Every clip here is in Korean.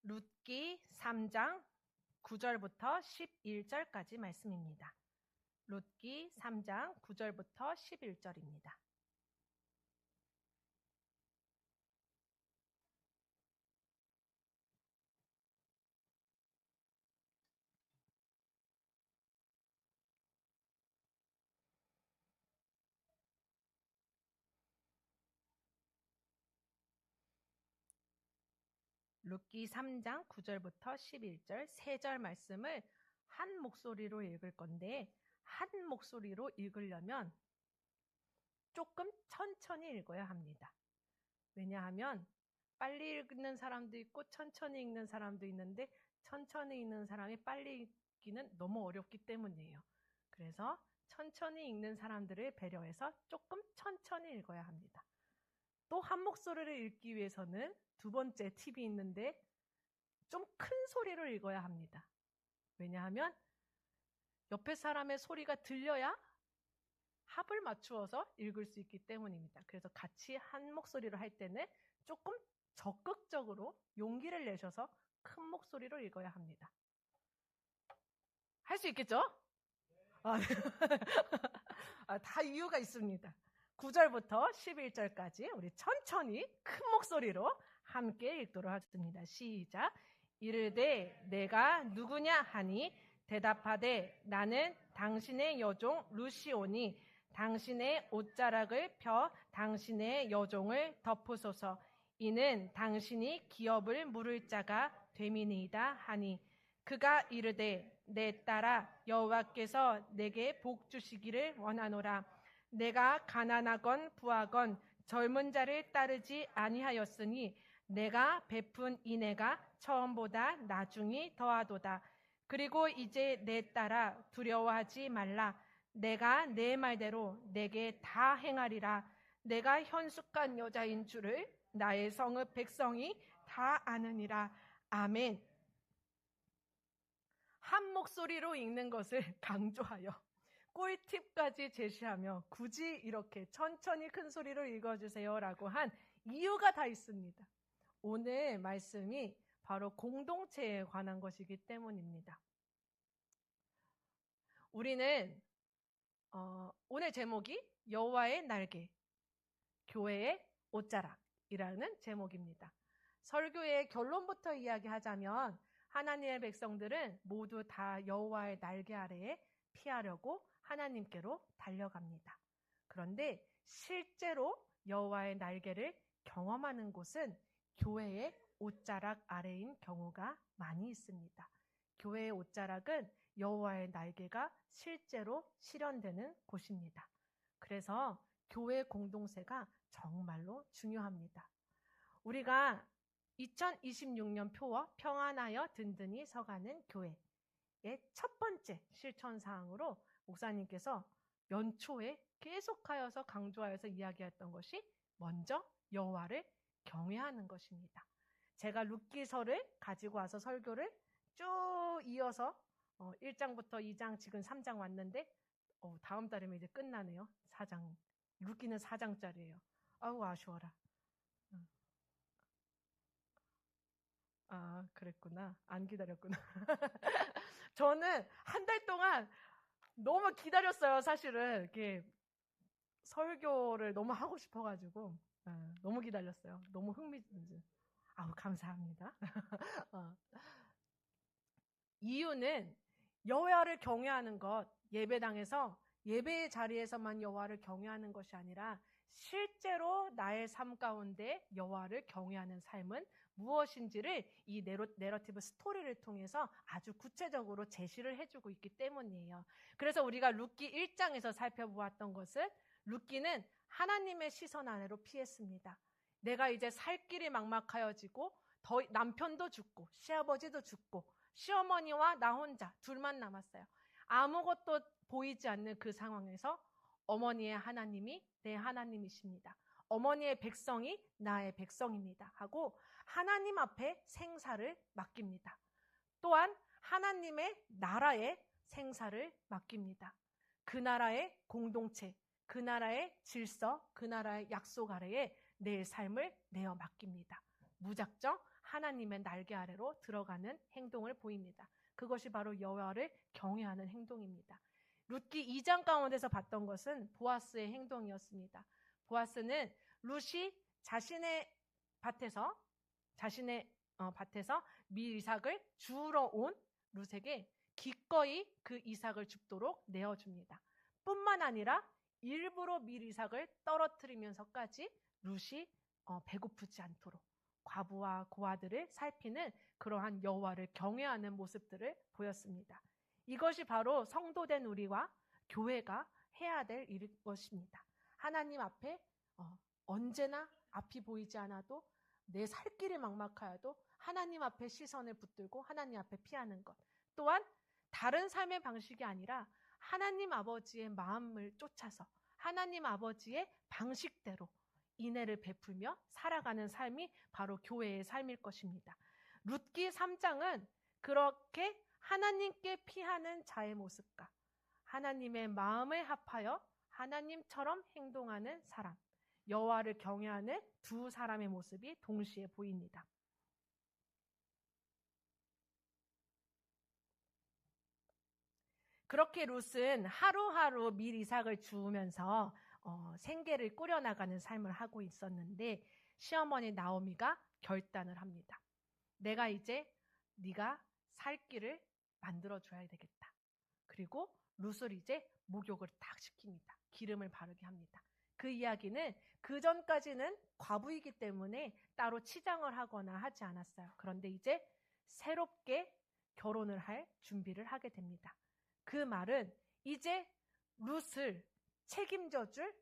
룻기 3장 9절부터 11절까지 말씀입니다. 룻기 3장 9절부터 11절입니다. 룻기 3장 9절부터 11절 3절 말씀을 한 목소리로 읽을 건데 한 목소리로 읽으려면 조금 천천히 읽어야 합니다. 왜냐하면 빨리 읽는 사람도 있고 천천히 읽는 사람도 있는데 천천히 읽는 사람이 빨리 읽기는 너무 어렵기 때문이에요. 그래서 천천히 읽는 사람들을 배려해서 조금 천천히 읽어야 합니다. 또 한 목소리를 읽기 위해서는 두 번째 팁이 있는데 좀 큰 소리로 읽어야 합니다. 왜냐하면 옆에 사람의 소리가 들려야 합을 맞추어서 읽을 수 있기 때문입니다. 그래서 같이 한 목소리로 할 때는 조금 적극적으로 용기를 내셔서 큰 목소리로 읽어야 합니다. 할 수 있겠죠? 다 이유가 있습니다. 9절부터 11절까지 우리 천천히 큰 목소리로 함께 읽도록 하겠습니다. 시작. 이르되 내가 누구냐 하니 대답하되 나는 당신의 여종 루시오니 당신의 옷자락을 펴 당신의 여종을 덮으소서. 이는 당신이 기업을 물을 자가 됨이니이다 하니 그가 이르되 내 딸아 여호와께서 내게 복 주시기를 원하노라. 내가 가난하건 부하건 젊은 자를 따르지 아니하였으니 내가 베푼 인애가 처음보다 나중이 더하도다. 그리고 이제 내 딸아 두려워하지 말라. 내가 내 말대로 내게 다 행하리라. 내가 현숙한 여자인 줄을 나의 성읍 백성이 다 아느니라. 아멘. 한 목소리로 읽는 것을 강조하여 꿀팁까지 제시하며 굳이 이렇게 천천히 큰 소리로 읽어주세요 라고 한 이유가 다 있습니다. 오늘 말씀이 바로 공동체에 관한 것이기 때문입니다. 우리는 오늘 제목이 여호와의 날개, 교회의 옷자락이라는 제목입니다. 설교의 결론부터 이야기하자면 하나님의 백성들은 모두 다 여호와의 날개 아래에 피하려고 하나님께로 달려갑니다. 그런데 실제로 여호와의 날개를 경험하는 곳은 교회의 옷자락 아래인 경우가 많이 있습니다. 교회의 옷자락은 여호와의 날개가 실제로 실현되는 곳입니다. 그래서 교회 공동체가 정말로 중요합니다. 우리가 2026년 표어 평안하여 든든히 서가는 교회의 첫 번째 실천사항으로 목사님께서 연초에 계속하여서 강조하여서 이야기했던 것이 먼저 여호와를 경외하는 것입니다. 제가 룻기서를 가지고 와서 설교를 쭉 이어서 1장부터 2장 지금 3장 왔는데 다음 달이면 이제 끝나네요. 4장. 룻기는 4장짜리예요. 아우 아쉬워라. 아 그랬구나. 안 기다렸구나. 저는 한 달 동안 너무 기다렸어요. 사실은 이렇게 설교를 너무 하고 싶어가지고 너무 기다렸어요. 너무 흥미진진. 아우 감사합니다. 이유는 여호와를 경외하는 것, 예배당에서 예배의 자리에서만 여호와를 경외하는 것이 아니라 실제로 나의 삶 가운데 여호와를 경외하는 삶은 무엇인지를 이 내러티브 스토리를 통해서 아주 구체적으로 제시를 해주고 있기 때문이에요. 그래서 우리가 룻기 1장에서 살펴보았던 것은 룻기는 하나님의 시선 아래로 피했습니다. 내가 이제 살 길이 막막하여지고 남편도 죽고 시아버지도 죽고 시어머니와 나 혼자 둘만 남았어요. 아무것도 보이지 않는 그 상황에서 어머니의 하나님이 내 하나님이십니다. 어머니의 백성이 나의 백성입니다. 하고 하나님 앞에 생사를 맡깁니다. 또한 하나님의 나라에 생사를 맡깁니다. 그 나라의 공동체, 그 나라의 질서, 그 나라의 약속 아래에 내 삶을 내어 맡깁니다. 무작정 하나님의 날개 아래로 들어가는 행동을 보입니다. 그것이 바로 여호와를 경외하는 행동입니다. 룻기 2장 가운데서 봤던 것은 보아스의 행동이었습니다. 보아스는 룻이 자신의 밭에서 밀 이삭을 주우러 온 룻에게 기꺼이 그 이삭을 줍도록 내어줍니다. 뿐만 아니라 일부러 밀 이삭을 떨어뜨리면서까지 룻이 배고프지 않도록 과부와 고아들을 살피는 그러한 여호와를 경외하는 모습들을 보였습니다. 이것이 바로 성도된 우리와 교회가 해야 될 일인 것입니다. 하나님 앞에 언제나 앞이 보이지 않아도 내 살 길이 막막하여도 하나님 앞에 시선을 붙들고 하나님 앞에 피하는 것. 또한 다른 삶의 방식이 아니라 하나님 아버지의 마음을 쫓아서 하나님 아버지의 방식대로 인애를 베풀며 살아가는 삶이 바로 교회의 삶일 것입니다. 룻기 3장은 그렇게 하나님께 피하는 자의 모습과 하나님의 마음을 합하여 하나님처럼 행동하는 사람, 여호와를 경외하는 두 사람의 모습이 동시에 보입니다. 그렇게 룻은 하루하루 밀 이삭을 주우면서 생계를 꾸려나가는 삶을 하고 있었는데 시어머니 나오미가 결단을 합니다. 내가 이제 네가 살 길을 만들어줘야 되겠다. 그리고 룻을 이제 목욕을 딱 시킵니다. 기름을 바르게 합니다. 그 이야기는 그 전까지는 과부이기 때문에 따로 치장을 하거나 하지 않았어요. 그런데 이제 새롭게 결혼을 할 준비를 하게 됩니다. 그 말은 이제 룻을 책임져 줄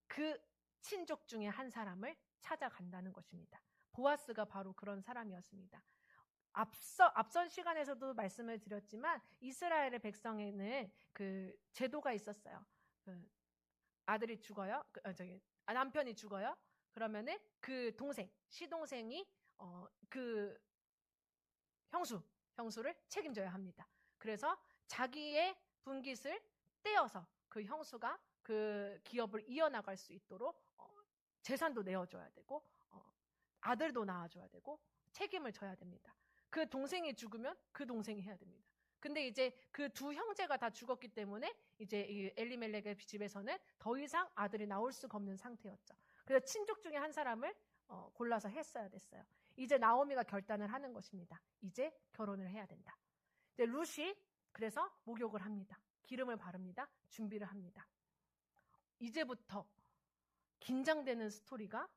그 친족 중에 한 사람을 찾아간다는 것입니다. 보아스가 바로 그런 사람이었습니다. 앞선 시간에서도 말씀을 드렸지만 이스라엘의 백성에는 그 제도가 있었어요. 아들이 죽어요. 남편이 죽어요. 그러면은 그 시동생이 그 형수를 책임져야 합니다. 그래서 자기의 분깃을 떼어서 그 형수가 그 기업을 이어나갈 수 있도록 재산도 내어줘야 되고 아들도 낳아줘야 되고 책임을 져야 됩니다. 그 동생이 죽으면 그 동생이 해야 됩니다. 근데 이제 그 두 형제가 다 죽었기 때문에 이제 이 엘리멜렉의 집에서는 더 이상 아들이 나올 수가 없는 상태였죠. 그래서 친족 중에 한 사람을 골라서 했어야 됐어요. 이제 나오미가 결단을 하는 것입니다. 이제 결혼을 해야 된다. 이제 룻이 그래서 목욕을 합니다. 기름을 바릅니다. 준비를 합니다. 이제부터 긴장되는 스토리가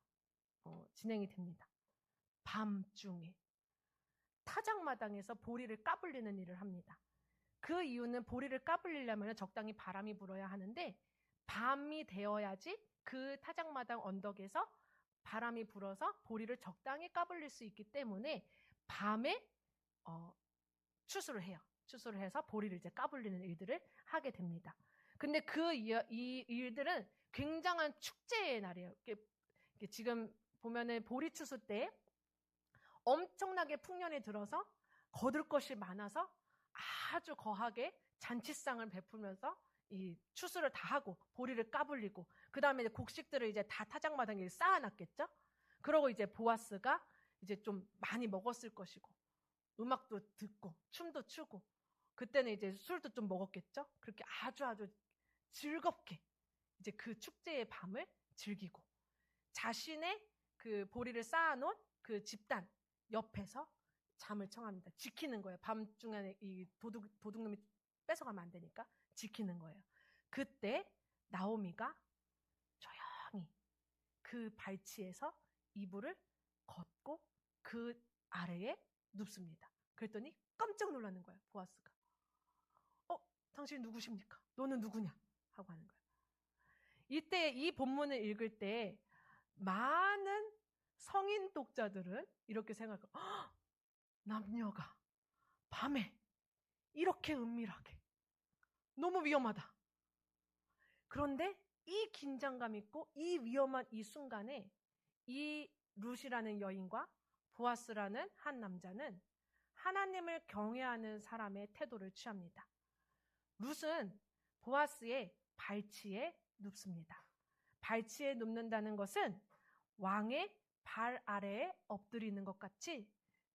진행이 됩니다. 밤중에 타작마당에서 보리를 까불리는 일을 합니다. 그 이유는 보리를 까불리려면 적당히 바람이 불어야 하는데 밤이 되어야지 그 타작마당 언덕에서 바람이 불어서 보리를 적당히 까불릴 수 있기 때문에 밤에 추수를 해요. 추수를 해서 보리를 이제 까불리는 일들을 하게 됩니다. 근데 이 일들은 굉장한 축제의 날이에요. 지금 보면은 보리 추수 때 엄청나게 풍년이 들어서 거둘 것이 많아서 아주 거하게 잔치상을 베풀면서 이 추수를 다 하고 보리를 까불리고 그 다음에 곡식들을 이제 다 타작마당에 쌓아놨겠죠. 그러고 이제 보아스가 이제 좀 많이 먹었을 것이고 음악도 듣고 춤도 추고 그때는 이제 술도 좀 먹었겠죠. 그렇게 아주 즐겁게 이제 그 축제의 밤을 즐기고 자신의 그 보리를 쌓아놓은 그 집단 옆에서 잠을 청합니다. 지키는 거예요. 밤중에 이 도둑놈이 뺏어가면 안 되니까 지키는 거예요. 그때 나오미가 조용히 그 발치에서 이불을 걷고 그 아래에 눕습니다. 그랬더니 깜짝 놀라는 거예요. 보아스가. 당신 누구십니까? 너는 누구냐? 하고 하는 거예요. 이때 이 본문을 읽을 때 많은 성인 독자들은 이렇게 생각해요. 남녀가 밤에 이렇게 은밀하게 너무 위험하다. 그런데 이 긴장감 있고 이 위험한 이 순간에 이 룻이라는 여인과 보아스라는 한 남자는 하나님을 경외하는 사람의 태도를 취합니다. 룻은 보아스의 발치에 눕습니다. 발치에 눕는다는 것은 왕의 발 아래에 엎드리는 것 같이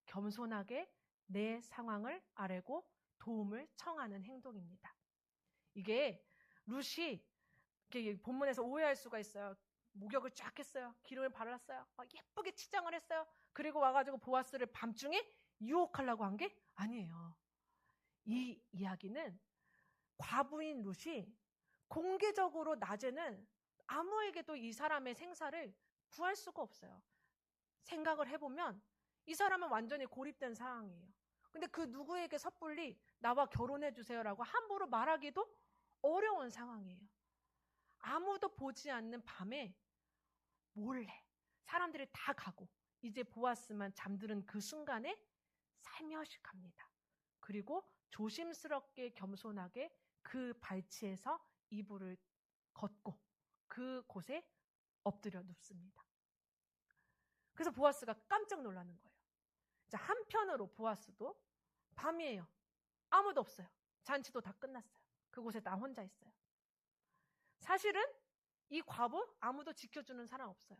겸손하게 내 상황을 아뢰고 도움을 청하는 행동입니다. 이게 룻이 본문에서 오해할 수가 있어요. 목욕을 쫙 했어요. 기름을 발랐어요. 예쁘게 치장을 했어요. 그리고 와가지고 보아스를 밤중에 유혹하려고 한 게 아니에요. 이 이야기는 과부인 룻이 공개적으로 낮에는 아무에게도 이 사람의 생사를 구할 수가 없어요. 생각을 해보면 이 사람은 완전히 고립된 상황이에요. 근데 그 누구에게 섣불리 나와 결혼해 주세요라고 함부로 말하기도 어려운 상황이에요. 아무도 보지 않는 밤에 몰래 사람들이 다 가고 이제 보아스만 잠드는 그 순간에 살며시 갑니다. 그리고 조심스럽게 겸손하게 그 발치에서 이불을 걷고 그곳에 엎드려 눕습니다. 그래서 보아스가 깜짝 놀라는 거예요. 자, 한편으로 보아스도 밤이에요. 아무도 없어요. 잔치도 다 끝났어요. 그곳에 나 혼자 있어요. 사실은 이 과부 아무도 지켜주는 사람 없어요.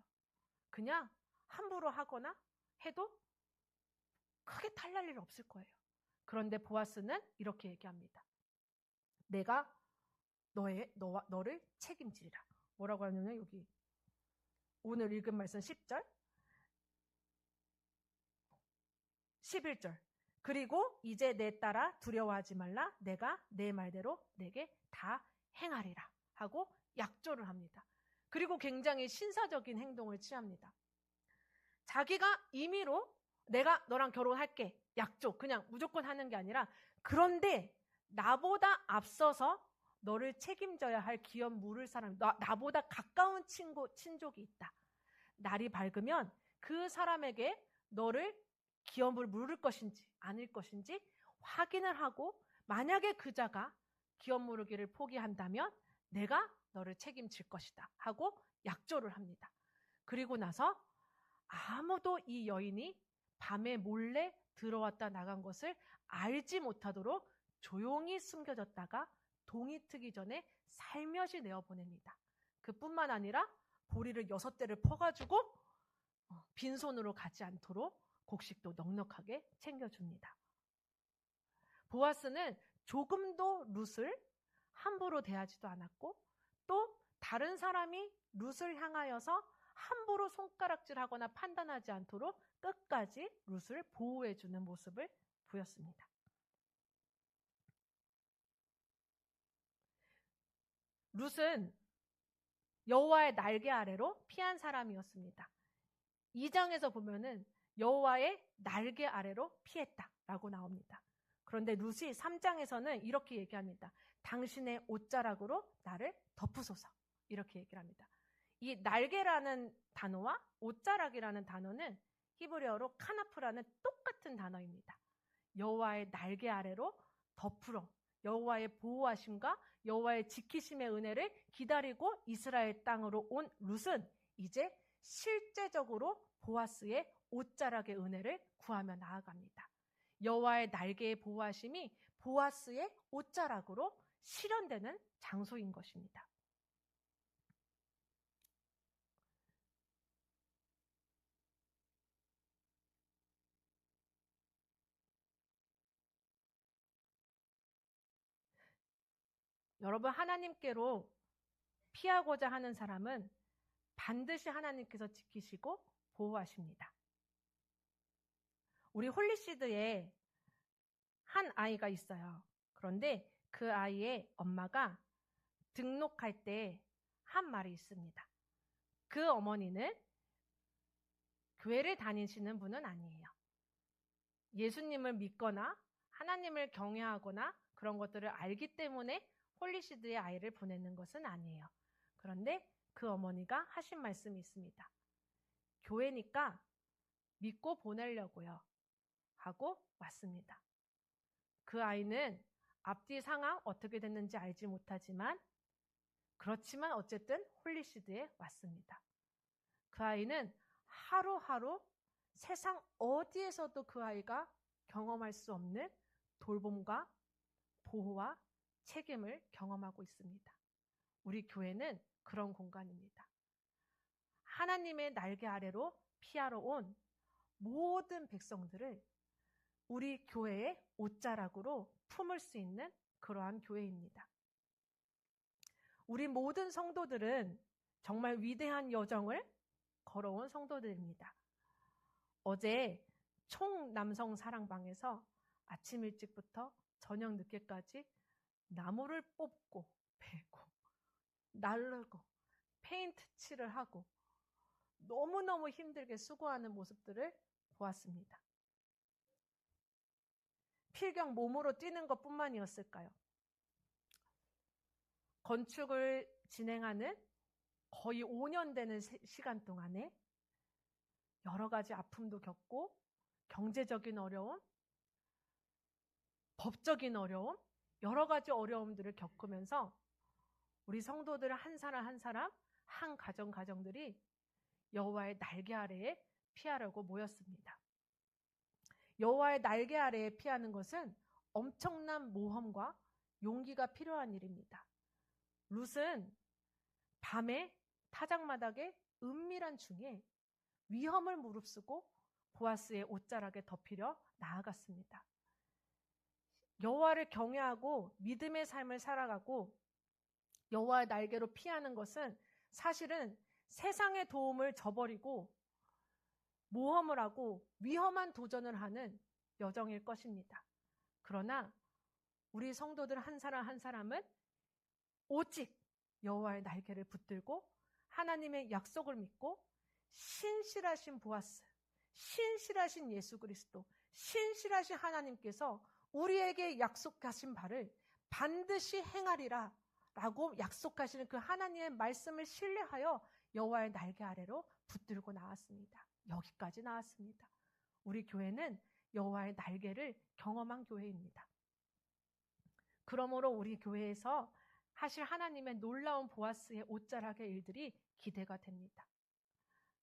그냥 함부로 하거나 해도 크게 탈날 일 없을 거예요. 그런데 보아스는 이렇게 얘기합니다. 내가 너를 책임지리라. 뭐라고 하냐면 여기 오늘 읽은 말씀 10절 11절 그리고 이제 내 딸아 두려워하지 말라. 내가 내 말대로 내게 다 행하리라 하고 약조를 합니다. 그리고 굉장히 신사적인 행동을 취합니다. 자기가 임의로 내가 너랑 결혼할게 약조 그냥 무조건 하는 게 아니라 그런데 나보다 앞서서 너를 책임져야 할 기업 물을 사람 나보다 가까운 친족이 있다. 날이 밝으면 그 사람에게 너를 기업을 물을 것인지 아닐 것인지 확인을 하고 만약에 그자가 기업 물으기를 포기한다면 내가 너를 책임질 것이다 하고 약조를 합니다. 그리고 나서 아무도 이 여인이 밤에 몰래 들어왔다 나간 것을 알지 못하도록 조용히 숨겨졌다가 동이 트기 전에 살며시 내어보냅니다. 그뿐만 아니라 보리를 6대를 퍼가지고 빈손으로 가지 않도록 곡식도 넉넉하게 챙겨줍니다. 보아스는 조금도 룻을 함부로 대하지도 않았고 또 다른 사람이 룻을 향하여서 함부로 손가락질하거나 판단하지 않도록 끝까지 룻을 보호해주는 모습을 보였습니다. 룻은 여호와의 날개 아래로 피한 사람이었습니다. 2장에서 보면은 여호와의 날개 아래로 피했다라고 나옵니다. 그런데 룻이 3장에서는 이렇게 얘기합니다. 당신의 옷자락으로 나를 덮으소서 이렇게 얘기를 합니다. 이 날개라는 단어와 옷자락이라는 단어는 히브리어로 카나프라는 똑같은 단어입니다. 여호와의 날개 아래로 덮으러 여호와의 보호하심과 여호와의 지키심의 은혜를 기다리고 이스라엘 땅으로 온 룻은 이제 실제적으로 보아스의 옷자락의 은혜를 구하며 나아갑니다. 여호와의 날개의 보호하심이 보아스의 옷자락으로 실현되는 장소인 것입니다. 여러분, 하나님께로 피하고자 하는 사람은 반드시 하나님께서 지키시고 보호하십니다. 우리 홀리시드에 한 아이가 있어요. 그런데 그 아이의 엄마가 등록할 때 한 말이 있습니다. 그 어머니는 교회를 다니시는 분은 아니에요. 예수님을 믿거나 하나님을 경외하거나 그런 것들을 알기 때문에 홀리시드의 아이를 보내는 것은 아니에요. 그런데 그 어머니가 하신 말씀이 있습니다. 교회니까 믿고 보내려고요 하고 왔습니다. 그 아이는 앞뒤 상황 어떻게 됐는지 알지 못하지만 그렇지만 어쨌든 홀리시드에 왔습니다. 그 아이는 하루하루 세상 어디에서도 그 아이가 경험할 수 없는 돌봄과 보호와 책임을 경험하고 있습니다. 우리 교회는 그런 공간입니다. 하나님의 날개 아래로 피하러 온 모든 백성들을 우리 교회의 옷자락으로 품을 수 있는 그러한 교회입니다. 우리 모든 성도들은 정말 위대한 여정을 걸어온 성도들입니다. 어제 총남성 사랑방에서 아침 일찍부터 저녁 늦게까지 나무를 뽑고 베고 나르고 페인트 칠을 하고 너무너무 힘들게 수고하는 모습들을 보았습니다. 필경 몸으로 뛰는 것뿐만이었을까요? 건축을 진행하는 거의 5년 되는 시간 동안에 여러 가지 아픔도 겪고 경제적인 어려움, 법적인 어려움, 여러 가지 어려움들을 겪으면서 우리 성도들 한 사람 한 사람, 한 가정들이 여호와의 날개 아래에 피하려고 모였습니다. 여호와의 날개 아래에 피하는 것은 엄청난 모험과 용기가 필요한 일입니다. 룻은 밤에 타작마당의 은밀한 중에 위험을 무릅쓰고 보아스의 옷자락에 덮이려 나아갔습니다. 여호와를 경외하고 믿음의 삶을 살아가고 여호와의 날개로 피하는 것은 사실은 세상의 도움을 저버리고 모험을 하고 위험한 도전을 하는 여정일 것입니다. 그러나 우리 성도들 한 사람 한 사람은 오직 여호와의 날개를 붙들고 하나님의 약속을 믿고 신실하신 보아스, 신실하신 예수 그리스도, 신실하신 하나님께서 우리에게 약속하신 바를 반드시 행하리라 라고 약속하시는 그 하나님의 말씀을 신뢰하여 여호와의 날개 아래로 붙들고 나왔습니다. 여기까지 나왔습니다. 우리 교회는 여호와의 날개를 경험한 교회입니다. 그러므로 우리 교회에서 하실 하나님의 놀라운 보아스의 옷자락의 일들이 기대가 됩니다.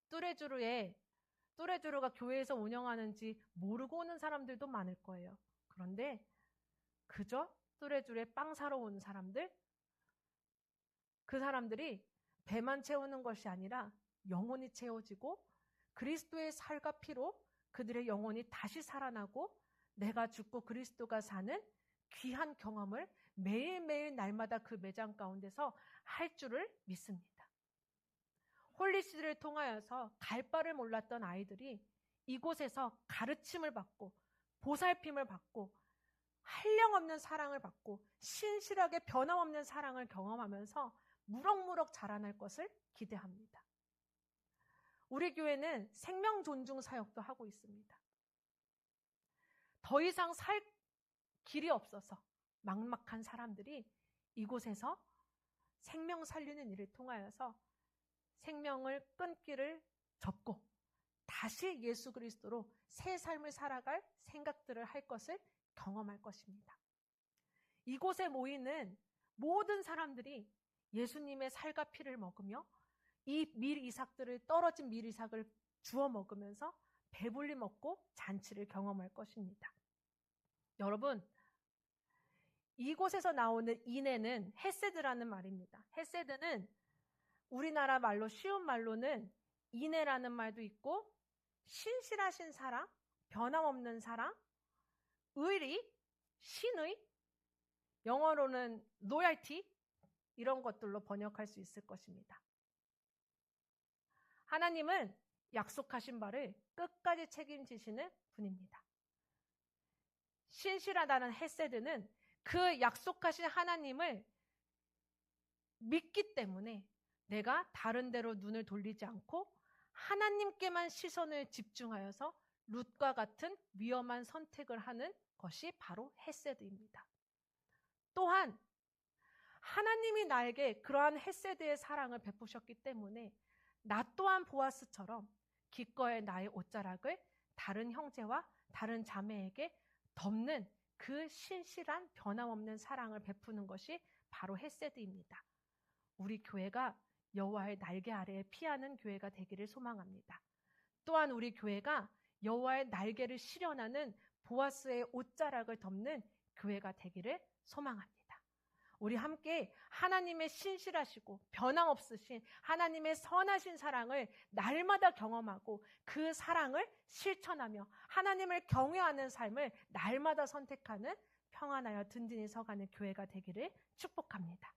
뚜레쥬르가 교회에서 운영하는지 모르고 오는 사람들도 많을 거예요. 그런데 그저 뚜레쥬르에 빵 사러 오는 사람들, 그 사람들이 배만 채우는 것이 아니라 영혼이 채워지고 그리스도의 살과 피로 그들의 영혼이 다시 살아나고 내가 죽고 그리스도가 사는 귀한 경험을 매일매일 날마다 그 매장 가운데서 할 줄을 믿습니다. 홀리시드를 통하여서 갈 바를 몰랐던 아이들이 이곳에서 가르침을 받고 보살핌을 받고 한량없는 사랑을 받고 신실하게 변함없는 사랑을 경험하면서 무럭무럭 자라날 것을 기대합니다. 우리 교회는 생명 존중 사역도 하고 있습니다. 더 이상 살 길이 없어서 막막한 사람들이 이곳에서 생명 살리는 일을 통하여서 생명을 끊기를 접고 다시 예수 그리스도로 새 삶을 살아갈 생각들을 할 것을 경험할 것입니다. 이곳에 모이는 모든 사람들이 예수님의 살과 피를 먹으며 이 밀이삭들을 떨어진 밀이삭을 주워 먹으면서 배불리 먹고 잔치를 경험할 것입니다. 여러분, 이곳에서 나오는 인애는 헤세드라는 말입니다. 헤세드는 우리나라 말로 쉬운 말로는 인애라는 말도 있고 신실하신 사랑, 변함없는 사랑, 의리, 신의, 영어로는 loyalty 이런 것들로 번역할 수 있을 것입니다. 하나님은 약속하신 바를 끝까지 책임지시는 분입니다. 신실하다는 헤세드는 그 약속하신 하나님을 믿기 때문에 내가 다른 데로 눈을 돌리지 않고 하나님께만 시선을 집중하여서 룻과 같은 위험한 선택을 하는 것이 바로 헤세드입니다. 또한 하나님이 나에게 그러한 헤세드의 사랑을 베푸셨기 때문에 나 또한 보아스처럼 기꺼이 나의 옷자락을 다른 형제와 다른 자매에게 덮는 그 신실한 변함없는 사랑을 베푸는 것이 바로 헤세드입니다. 우리 교회가 여호와의 날개 아래에 피하는 교회가 되기를 소망합니다. 또한 우리 교회가 여호와의 날개를 실현하는 보아스의 옷자락을 덮는 교회가 되기를 소망합니다. 우리 함께 하나님의 신실하시고 변함없으신 하나님의 선하신 사랑을 날마다 경험하고 그 사랑을 실천하며 하나님을 경외하는 삶을 날마다 선택하는 평안하여 든든히 서가는 교회가 되기를 축복합니다.